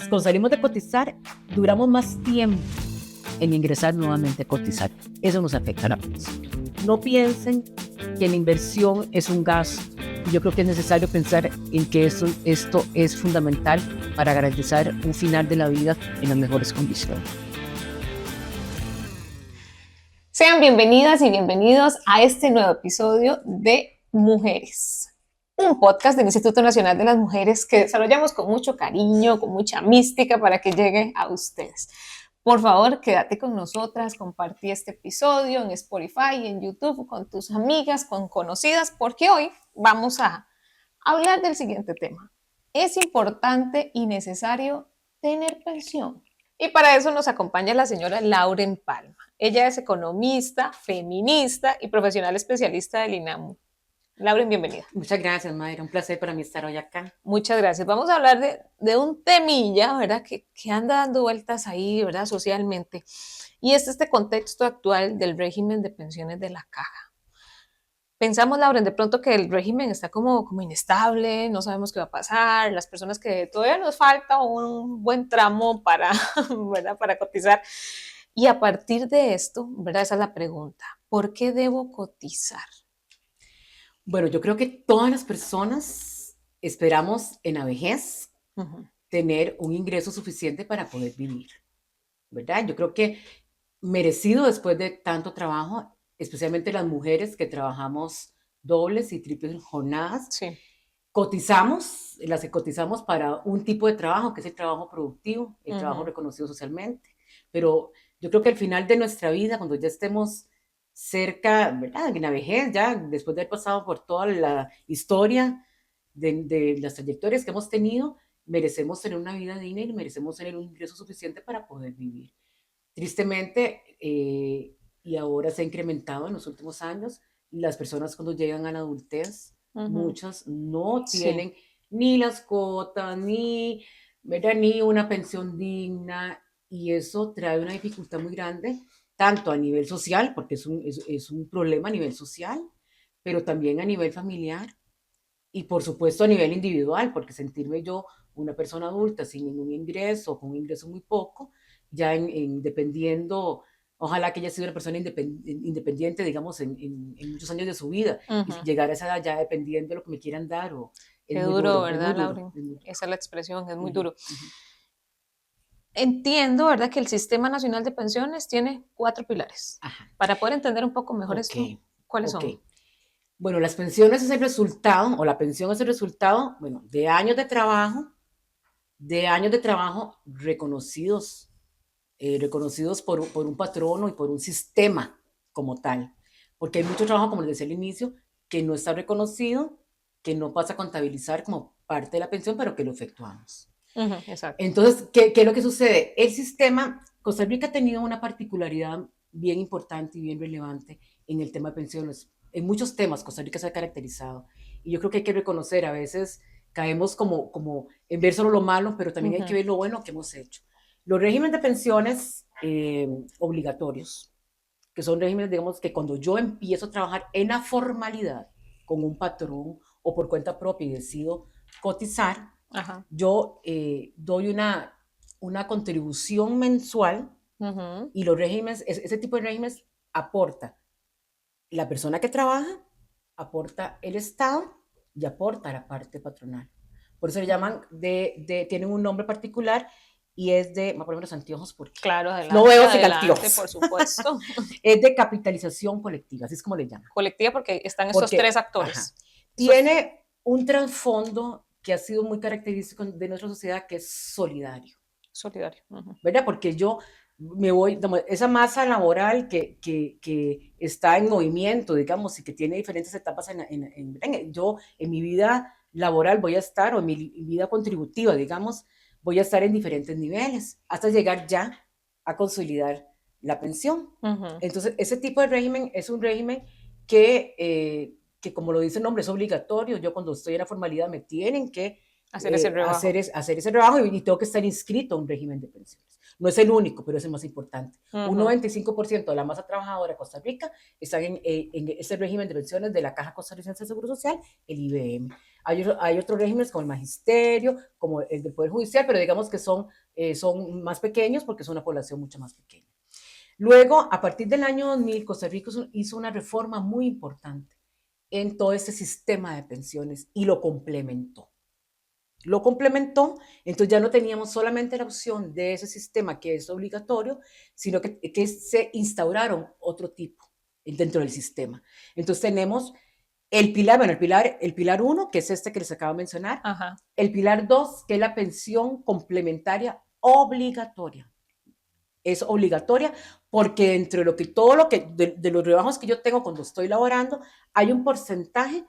cuando salimos de cotizar, duramos más tiempo en ingresar nuevamente a cotizar. Eso nos afecta a la pensión. No piensen que la inversión es un gasto. Yo creo que es necesario pensar en que esto es fundamental para garantizar un final de la vida en las mejores condiciones. Sean bienvenidas y bienvenidos a este nuevo episodio de Mujeres, un podcast del Instituto Nacional de las Mujeres que desarrollamos con mucho cariño, con mucha mística para que llegue a ustedes. Por favor, quédate con nosotras, compartí este episodio en Spotify, en YouTube, con tus amigas, con conocidas, porque hoy vamos a hablar del siguiente tema. ¿Es importante y necesario tener pensión? Y para eso nos acompaña la señora Lauren Palma. Ella es economista, feminista y profesional especialista del INAMU. Lauren, bienvenida. Muchas gracias, Mayra. Un placer para mí estar hoy acá. Muchas gracias. Vamos a hablar de un temilla, ¿verdad? Que anda dando vueltas ahí, ¿verdad? Socialmente. Y es este contexto actual del régimen de pensiones de la Caja. Pensamos, Lauren, de pronto que el régimen está como inestable, no sabemos qué va a pasar, las personas que todavía nos falta un buen tramo para, ¿verdad? Para cotizar. Y a partir de esto, ¿verdad? Esa es la pregunta. ¿Por qué debo cotizar? Bueno, yo creo que todas las personas esperamos en la vejez tener un ingreso suficiente para poder vivir, ¿verdad? Yo creo que merecido después de tanto trabajo, especialmente las mujeres que trabajamos dobles y triples jornadas. Sí. Las que cotizamos para un tipo de trabajo, que es el trabajo productivo, el trabajo reconocido socialmente. Pero yo creo que al final de nuestra vida, cuando ya estemos cerca, ¿verdad? En la vejez, ya después de haber pasado por toda la historia de las trayectorias que hemos tenido, merecemos tener una vida digna y merecemos tener un ingreso suficiente para poder vivir. Tristemente, y ahora se ha incrementado en los últimos años, las personas cuando llegan a la adultez, muchas no tienen ni las cuotas, ni una pensión digna, y eso trae una dificultad muy grande, tanto a nivel social, porque es un problema a nivel social, pero también a nivel familiar, y por supuesto a nivel individual, porque sentirme yo una persona adulta sin ningún ingreso, con un ingreso muy poco, ya dependiendo, ojalá que ella sea una persona independiente, digamos, en muchos años de su vida, y llegar a esa edad ya dependiendo de lo que me quieran dar. Qué duro, ¿verdad, Lauren? Esa es la expresión, es muy duro. Entiendo, ¿verdad?, que el Sistema Nacional de Pensiones tiene 4 pilares. Ajá. Para poder entender un poco mejor esto, ¿cuáles son? Bueno, las pensiones es el resultado, o la pensión es el resultado, bueno, de años de trabajo reconocidos, reconocidos por un patrono y por un sistema como tal. Porque hay mucho trabajo, como les decía al inicio, que no está reconocido, que no pasa a contabilizar como parte de la pensión, pero que lo efectuamos. Exacto. Entonces, ¿qué es lo que sucede? El sistema, Costa Rica ha tenido una particularidad bien importante y bien relevante en el tema de pensiones. En muchos temas Costa Rica se ha caracterizado. Y yo creo que hay que reconocer, a veces caemos como en ver solo lo malo, pero también hay que ver lo bueno que hemos hecho. Los regímenes de pensiones obligatorios, que son regímenes, digamos, que cuando yo empiezo a trabajar en la formalidad con un patrón o por cuenta propia y decido cotizar, yo doy una contribución mensual y los regímenes, ese tipo de regímenes aporta la persona que trabaja, aporta el Estado y aporta la parte patronal. Por eso le llaman, tienen un nombre particular y es de, me poner los anteojos porque claro, adelante, no veo sin anteojos. Por supuesto. Es de capitalización colectiva, así es como le llaman. Colectiva porque están estos 3 actores. Tiene un trasfondo que ha sido muy característico de nuestra sociedad, que es solidario. Solidario. ¿Verdad? Porque yo me voy, esa masa laboral que está en movimiento, digamos, y que tiene diferentes etapas yo en mi vida laboral voy a estar, o en mi vida contributiva, digamos, voy a estar en diferentes niveles, hasta llegar ya a consolidar la pensión. Entonces, ese tipo de régimen es un régimen que como lo dice el nombre, es obligatorio. Yo cuando estoy en la formalidad me tienen que hacer ese rebajo y tengo que estar inscrito a un régimen de pensiones. No es el único, pero es el más importante. Un Ujú. 95% de la masa trabajadora de Costa Rica está en ese régimen de pensiones de la Caja Costarricense de Seguro Social, el IBM. Hay otros regímenes como el Magisterio, como el del Poder Judicial, pero digamos que son más pequeños porque es una población mucho más pequeña. Luego, a partir del año 2000, Costa Rica hizo una reforma muy importante en todo este sistema de pensiones y lo complementó. Lo complementó, entonces ya no teníamos solamente la opción de ese sistema que es obligatorio, sino que se instauraron otro tipo dentro del sistema. Entonces tenemos el pilar, bueno, el pilar 1, que es este que les acabo de mencionar, Ajá. el pilar 2, que es la pensión complementaria obligatoria. Es obligatoria porque dentro de todo lo que, de los trabajos que yo tengo cuando estoy laborando, hay un porcentaje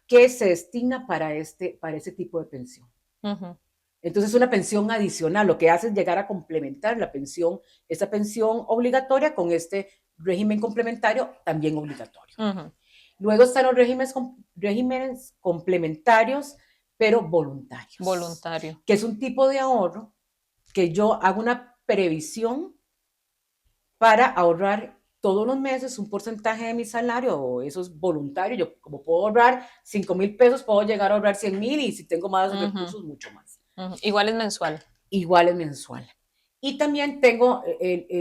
que se destina para ese tipo de pensión. Ujú. Entonces es una pensión adicional, lo que hace es llegar a complementar la pensión, esa pensión obligatoria con este régimen complementario también obligatorio. Ujú. Luego están los regímenes complementarios, pero voluntarios, Voluntario. que es un tipo de ahorro que yo hago una previsión para ahorrar todos los meses un porcentaje de mi salario, o eso es voluntario. Yo, como puedo ahorrar 5,000 pesos, puedo llegar a ahorrar 100,000 y si tengo más Ujú. recursos, mucho más. Ujú. Igual es mensual. Igual es mensual. Y también tengo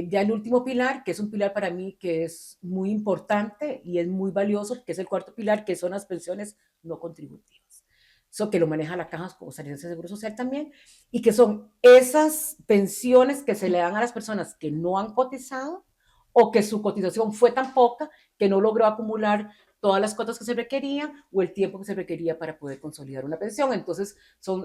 ya el último pilar, que es un pilar para mí que es muy importante y es muy valioso, que es el cuarto pilar, que son las pensiones no contributivas. Eso que lo maneja la Caja Costarricense de Seguro Social también, y que son esas pensiones que se le dan a las personas que no han cotizado o que su cotización fue tan poca que no logró acumular todas las cuotas que se requerían o el tiempo que se requería para poder consolidar una pensión. Entonces,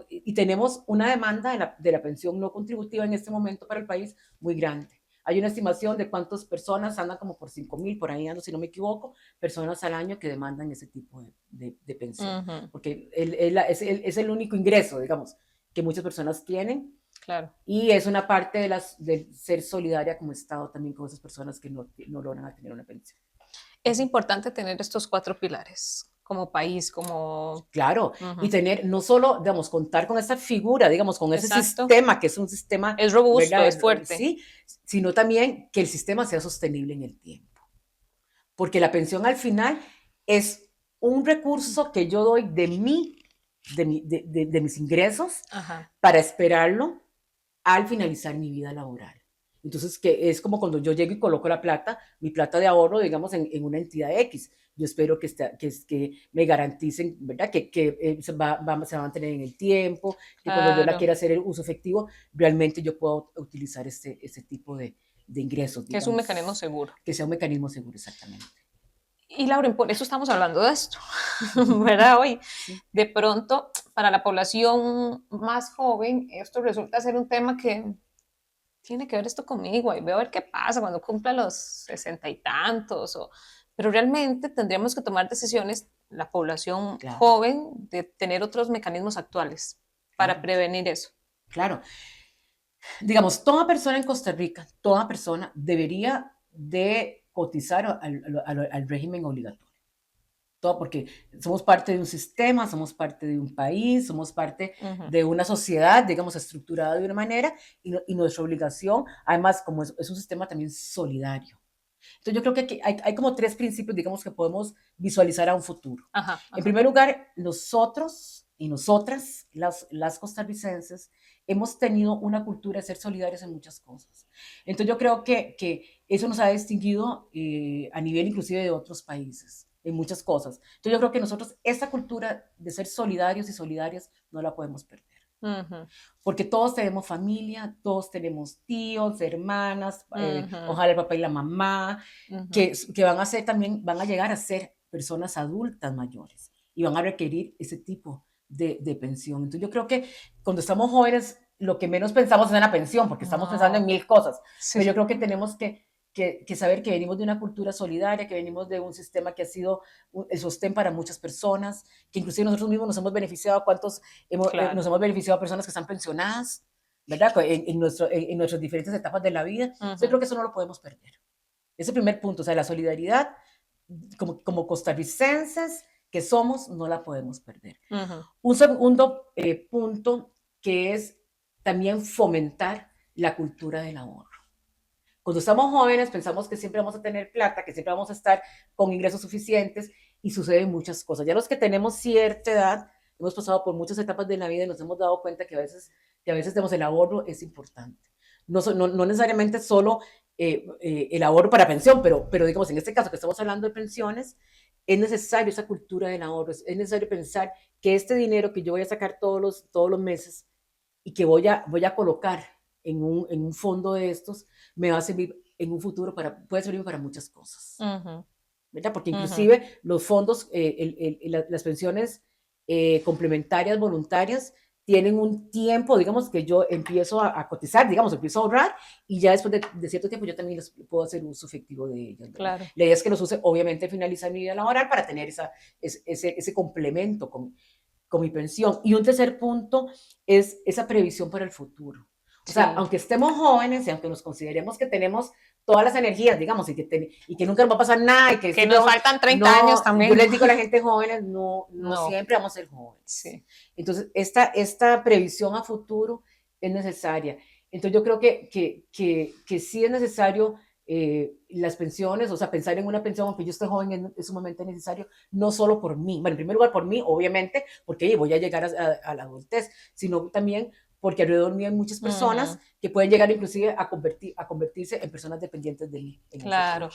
y tenemos una demanda de la pensión no contributiva en este momento para el país muy grande. Hay una estimación de cuántas personas andan como por 5,000, por ahí ando, si no me equivoco, personas al año que demandan ese tipo de pensión, Ujú. porque es el único ingreso, digamos, que muchas personas tienen, Claro. y es una parte de ser solidaria como Estado también con esas personas que no logran tener una pensión. Es importante tener estos 4 pilares como país, como... Claro, y Ujú. tener, no solo, digamos, contar con esa figura, digamos, con ese Exacto. sistema, que es un sistema, Es robusto, ¿verdad? es fuerte. Sí, sino también que el sistema sea sostenible en el tiempo. Porque la pensión al final es un recurso que yo doy de mis ingresos Ajá. para esperarlo al finalizar mi vida laboral. Entonces, que es como cuando yo llego y coloco la plata, mi plata de ahorro, digamos, en una entidad X. Yo espero que me garanticen, ¿verdad? Que se va a mantener en el tiempo, que cuando yo la Claro. quiera hacer el uso efectivo, realmente yo puedo utilizar ese tipo de ingresos, Que es un mecanismo digamos, seguro. que sea un mecanismo seguro, exactamente. Y Lauren, por eso estamos hablando de esto, ¿verdad? Hoy, Sí. de pronto, para la población más joven, esto resulta ser un tema que tiene que ver esto conmigo y veo a ver qué pasa cuando cumpla los 60 y tantos. Pero realmente tendríamos que tomar decisiones, la población Claro, joven, de tener otros mecanismos actuales para claro, prevenir eso. claro. Digamos, toda persona en Costa Rica, toda persona debería de cotizar al régimen obligatorio. Todo porque somos parte de un sistema, somos parte de un país, somos parte Ujú. de una sociedad, digamos, estructurada de una manera, y nuestra obligación, además, como es un sistema también solidario. Entonces, yo creo que aquí hay como tres principios, digamos, que podemos visualizar a un futuro. Ajá, En ajá. primer lugar, nosotros y nosotras, las costarricenses, hemos tenido una cultura de ser solidarios en muchas cosas. Entonces, yo creo que eso nos ha distinguido a nivel inclusive de otros países, en muchas cosas. Entonces, yo creo que nosotros, esta cultura de ser solidarios y solidarias, no la podemos perder. Ujú, Porque todos tenemos familia, todos tenemos tíos, hermanas, ujú, ojalá el papá y la mamá, ujú. que van a llegar a ser personas adultas mayores y van a requerir ese tipo de pensión. Entonces yo creo que cuando estamos jóvenes, lo que menos pensamos es en la pensión, porque estamos pensando en No, mil cosas, sí. pero yo creo que tenemos que saber que venimos de una cultura solidaria, que venimos de un sistema que ha sido el sostén para muchas personas, que inclusive nosotros mismos nos hemos beneficiado, nos Claro. hemos beneficiado a personas que están pensionadas, ¿verdad? En nuestras diferentes etapas de la vida. Entonces, yo Ujú, creo que eso no lo podemos perder. Ese primer punto, o sea, la solidaridad como costarricenses que somos, no la podemos perder. ujú. Un segundo punto que es también fomentar la cultura del ahorro. Cuando estamos jóvenes pensamos que siempre vamos a tener plata, que siempre vamos a estar con ingresos suficientes y suceden muchas cosas. Ya los que tenemos cierta edad, hemos pasado por muchas etapas de la vida y nos hemos dado cuenta que a veces tenemos el ahorro es importante. No necesariamente solo el ahorro para pensión, pero digamos, en este caso que estamos hablando de pensiones, es necesario esa cultura del ahorro, es necesario pensar que este dinero que yo voy a sacar todos los meses y que voy a colocar en un fondo de estos, me va a servir en un futuro puede servir para muchas cosas. ¿Verdad? Porque inclusive los fondos, las pensiones complementarias voluntarias tienen un tiempo, digamos, que yo empiezo a cotizar, digamos, empiezo a ahorrar y ya después de cierto tiempo yo también les puedo hacer uso efectivo de ellas. Claro. La idea es que los use, obviamente, al finalizar mi vida laboral para tener ese complemento con mi pensión. Y un tercer punto es esa previsión para el futuro. O sea, aunque estemos jóvenes y aunque nos consideremos que tenemos todas las energías, digamos, y que nunca nos va a pasar nada. Y que nos faltan 30 años también. Yo les digo a la gente joven, no siempre vamos a ser jóvenes. Sí. Entonces, esta previsión a futuro es necesaria. Entonces, yo creo que sí es necesario las pensiones, o sea, pensar en una pensión, aunque yo esté joven, es sumamente necesario, no solo por mí, bueno, en primer lugar por mí, obviamente, porque voy a llegar a la adultez, sino también porque alrededor mío hay muchas personas que pueden llegar inclusive a convertirse en personas dependientes de mí. Claro.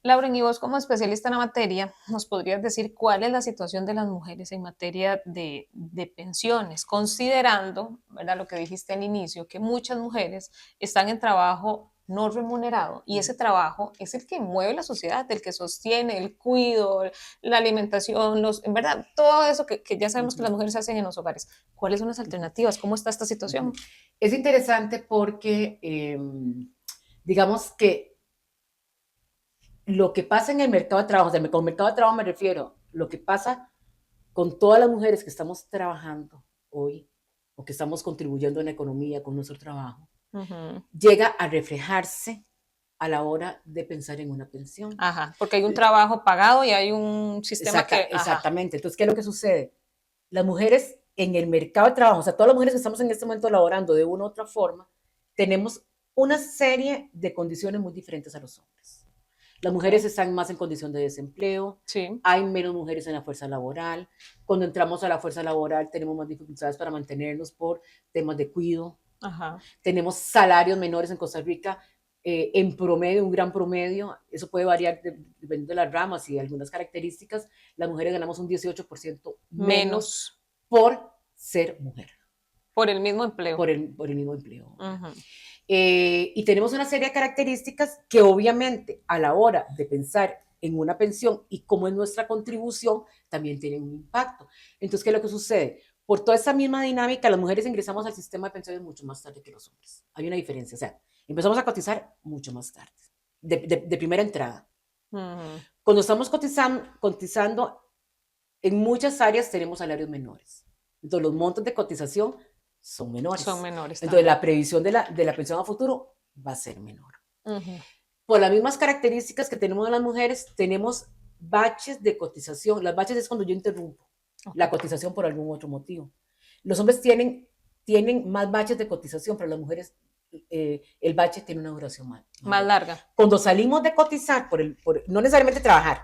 Lauren, y vos como especialista en la materia, ¿nos podrías decir cuál es la situación de las mujeres en materia de pensiones, considerando, ¿verdad?, lo que dijiste al inicio, que muchas mujeres están en trabajo no remunerado y ese trabajo es el que mueve la sociedad, el que sostiene el cuidado, la alimentación, en verdad, todo eso que ya sabemos que las mujeres hacen en los hogares. ¿Cuáles son las alternativas? ¿Cómo está esta situación? Es interesante porque, digamos que lo que pasa en el mercado de trabajo, o sea, con el mercado de trabajo me refiero, lo que pasa con todas las mujeres que estamos trabajando hoy o que estamos contribuyendo en la economía con nuestro trabajo, llega a reflejarse a la hora de pensar en una pensión. Ajá, porque hay un trabajo pagado y hay un sistema Exactamente. Entonces, ¿qué es lo que sucede? Las mujeres en el mercado de trabajo, o sea, todas las mujeres que estamos en este momento laborando de una u otra forma, tenemos una serie de condiciones muy diferentes a los hombres. Las mujeres están más en condición de desempleo, hay menos mujeres en la fuerza laboral. Cuando entramos a la fuerza laboral tenemos más dificultades para mantenernos por temas de cuidado. Tenemos salarios menores en Costa Rica, en promedio, un gran promedio. Eso puede variar dependiendo de las ramas y algunas características. Las mujeres ganamos un 18% menos por ser mujer. Por el mismo empleo. Por el mismo empleo. Y tenemos una serie de características que obviamente a la hora de pensar en una pensión y cómo es nuestra contribución, también tienen un impacto. Entonces, ¿qué es lo que sucede? Por toda esa misma dinámica, las mujeres ingresamos al sistema de pensiones mucho más tarde que los hombres. Hay una diferencia, o sea, empezamos a cotizar mucho más tarde, de primera entrada. Cuando estamos cotizando, en muchas áreas tenemos salarios menores. Entonces, los montos de cotización son menores. Entonces, también la previsión de la pensión a futuro va a ser menor. Por las mismas características que tenemos las mujeres, tenemos baches de cotización. Las baches es cuando yo interrumpo la cotización por algún otro motivo. Los hombres tienen más baches de cotización, pero las mujeres, el bache tiene una duración más larga. Cuando salimos de cotizar, no necesariamente trabajar,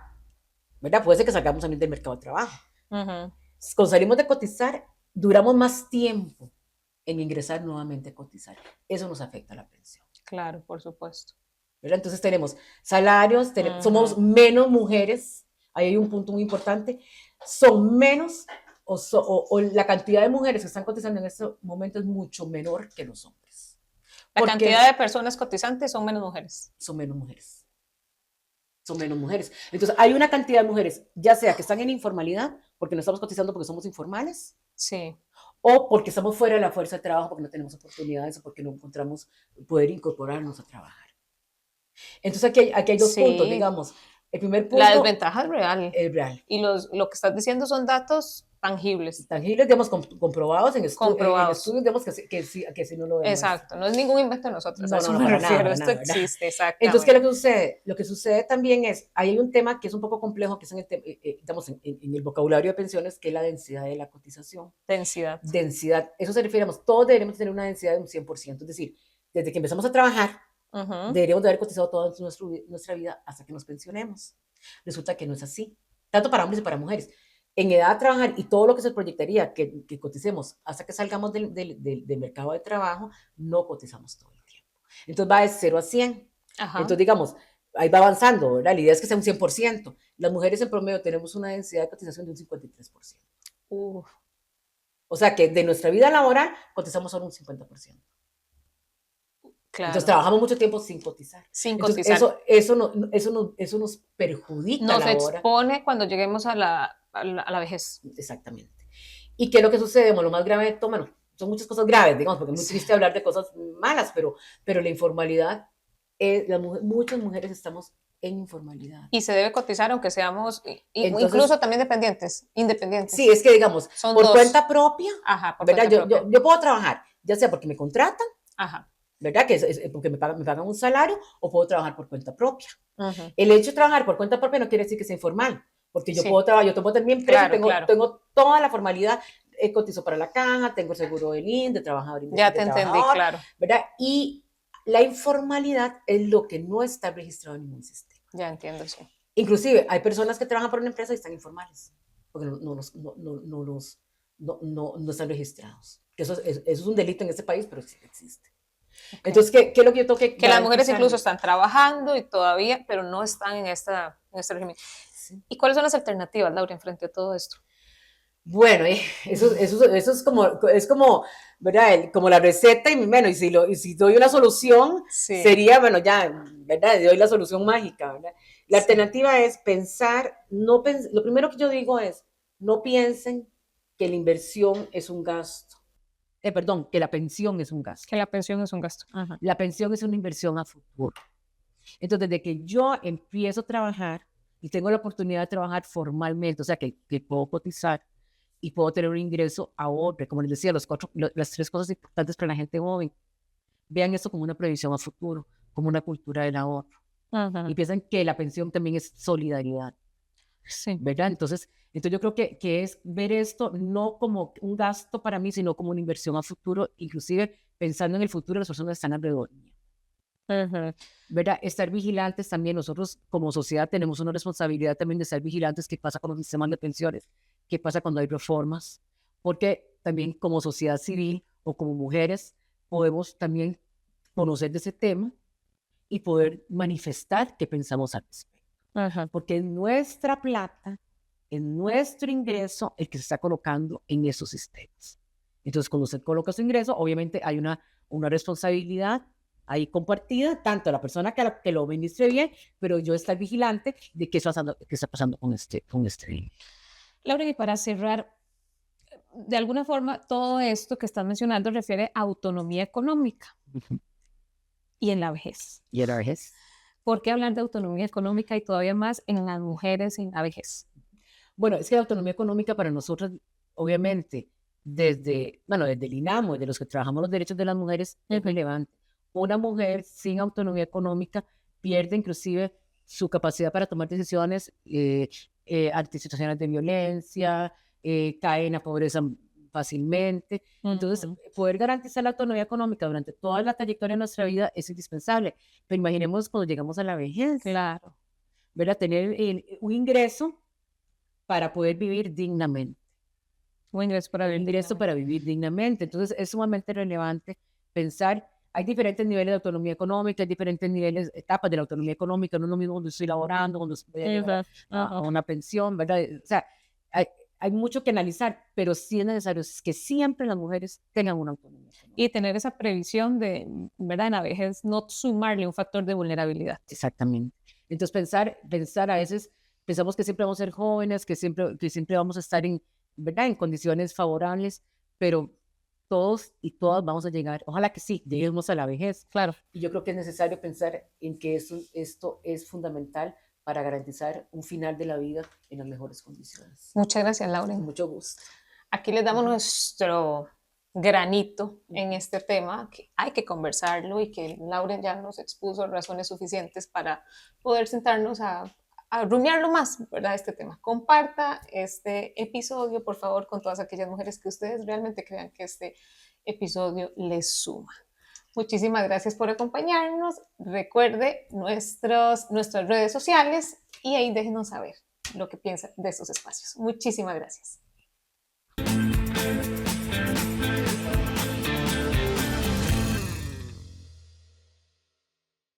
¿verdad? Puede ser que salgamos también del mercado de trabajo. Cuando salimos de cotizar, duramos más tiempo en ingresar nuevamente a cotizar. Eso nos afecta a la pensión. Claro, por supuesto. ¿Verdad? Entonces tenemos salarios, somos menos mujeres, ahí hay un punto muy importante, son menos, o la cantidad de mujeres que están cotizando en este momento es mucho menor que los hombres. La cantidad de personas cotizantes son menos mujeres. Son menos mujeres. Son menos mujeres. Entonces hay una cantidad de mujeres, ya sea que están en informalidad, porque no estamos cotizando porque somos informales, sí, o porque estamos fuera de la fuerza de trabajo, porque no tenemos oportunidades o porque no encontramos poder incorporarnos a trabajar. Entonces aquí hay dos puntos, digamos. El primer punto... La desventaja es real. Es real. Y lo que estás diciendo son datos tangibles. Tangibles, digamos, comprobados en estudios, digamos, que sí no lo vemos. Exacto, no es ningún invento de nosotros. No, me refiero, esto existe, exacto. Entonces, ¿qué es lo que sucede? Lo que sucede también es, hay un tema que es un poco complejo, que es en el vocabulario de pensiones, que es la densidad de la cotización. Densidad. Eso se refiere, todos deberíamos tener una densidad de un 100%, es decir, desde que empezamos a trabajar, Ujú. deberíamos de haber cotizado toda nuestra vida hasta que nos pensionemos. Resulta que no es así, tanto para hombres y para mujeres. En edad de trabajar y todo lo que se proyectaría que coticemos hasta que salgamos del mercado de trabajo, no cotizamos todo el tiempo. Entonces va de 0 a 100. Ajá. Entonces, digamos, ahí va avanzando, ¿verdad? La idea es que sea un 100%. Las mujeres en promedio tenemos una densidad de cotización de un 53%. Uf, O sea que de nuestra vida laboral cotizamos solo un 50%. Entonces claro, trabajamos mucho tiempo sin cotizar. sin Entonces cotizar. eso nos perjudica a Nos la hora. expone cuando lleguemos a la vejez. Exactamente. ¿Y qué es lo que sucede? Bueno, lo más grave de todo, bueno, son muchas cosas graves, digamos, porque es muy Sí. triste hablar de cosas malas, pero la informalidad, muchas mujeres estamos en informalidad. Y se debe cotizar aunque seamos, Entonces, incluso también independientes. sí, es que digamos, Son por dos. cuenta propia, Ajá, por ¿verdad? cuenta propia. Yo puedo trabajar, ya sea porque me contratan, Ajá. ¿verdad? Que es porque me pagan un salario, o puedo trabajar por cuenta propia. Ujú. El hecho de trabajar por cuenta propia no quiere decir que sea informal, porque yo Sí. puedo trabajar, yo tengo mi empresa, Claro, claro. tengo toda la formalidad, cotizo para la caja, tengo el seguro del INS, de trabajador Ya de te entendí, trabajador, claro. ¿verdad? Y la informalidad es lo que no está registrado en ningún sistema. Ya entiendo, sí. Inclusive, hay personas que trabajan por una empresa y están informales, porque no están registrados. Eso es un delito en este país, pero sí existe. Okay. Entonces, ¿qué es lo que yo tengo que Que las mujeres incluso están trabajando y todavía, pero no están en este régimen. Sí. ¿Y cuáles son las alternativas, Laura, frente a todo esto? Bueno, eso es como, ¿verdad? Como la receta y bueno, y si doy una solución, sí, sería, bueno, ya, ¿verdad? Doy la solución mágica, ¿verdad? La alternativa es pensar, lo primero que yo digo es, no piensen que la inversión es un gasto. Perdón, que la pensión es un gasto. Que la pensión es un gasto. Ajá. La pensión es una inversión a futuro. Entonces, desde que yo empiezo a trabajar y tengo la oportunidad de trabajar formalmente, o sea, que puedo cotizar y puedo tener un ingreso ahorre, como les decía, las 3 cosas importantes para la gente joven. Vean esto como una previsión a futuro, como una cultura del ahorro. Uh-huh. Y piensan que la pensión también es solidaridad. Sí. ¿Verdad? Entonces yo creo que es ver esto no como un gasto para mí, sino como una inversión a futuro, inclusive pensando en el futuro de las personas que están alrededor mío. Uh-huh. ¿Verdad? Estar vigilantes también. Nosotros como sociedad tenemos una responsabilidad también de estar vigilantes. ¿Qué pasa con los sistemas de pensiones? ¿Qué pasa cuando hay reformas? Porque también como sociedad civil o como mujeres podemos también conocer de ese tema y poder manifestar qué pensamos al respecto. Uh-huh. Porque es nuestra plata, es nuestro ingreso el que se está colocando en esos sistemas. Entonces, cuando usted coloca su ingreso, obviamente hay una responsabilidad ahí compartida, tanto la persona que lo administre bien, pero yo estar vigilante de qué está pasando con este dinero. Laura, y para cerrar, de alguna forma, todo esto que estás mencionando refiere a autonomía económica. Uh-huh. Y en la vejez. ¿Y en la vejez? ¿Por qué hablar de autonomía económica y todavía más en las mujeres en la vejez? Bueno, es que la autonomía económica para nosotros, obviamente, desde el INAMO, de los que trabajamos los derechos de las mujeres, es relevante. Una mujer sin autonomía económica pierde inclusive su capacidad para tomar decisiones ante situaciones de violencia, cae en la pobreza fácilmente. Entonces, poder garantizar la autonomía económica durante toda la trayectoria de nuestra vida es indispensable. Pero imaginemos cuando llegamos a la vejez. Claro. ¿Verdad? Tener un ingreso para poder vivir dignamente. Un ingreso para vivir dignamente. Entonces, es sumamente relevante pensar, hay diferentes niveles de autonomía económica, hay diferentes etapas de la autonomía económica, no es lo mismo cuando estoy laborando, cuando estoy a una pensión, ¿verdad? O sea, hay mucho que analizar, pero sí es necesario que siempre las mujeres tengan una autonomía económica. Y tener esa previsión de, ¿verdad? En la vejez, no sumarle un factor de vulnerabilidad. Exactamente. Entonces, pensar a veces, pensamos que siempre vamos a ser jóvenes, que siempre vamos a estar ¿verdad? En condiciones favorables, pero todos y todas vamos a llegar, ojalá que sí, lleguemos a la vejez. Claro. Y yo creo que es necesario pensar en que esto es fundamental para garantizar un final de la vida en las mejores condiciones. Muchas gracias, Laura. Con mucho gusto. Aquí les damos nuestro granito en este tema, que hay que conversarlo y que Laura ya nos expuso razones suficientes para poder sentarnos a rumiarlo más, ¿verdad? Este tema. Comparta este episodio, por favor, con todas aquellas mujeres que ustedes realmente crean que este episodio les suma. Muchísimas gracias por acompañarnos. Recuerde nuestras redes sociales y ahí déjenos saber lo que piensan de estos espacios. Muchísimas gracias.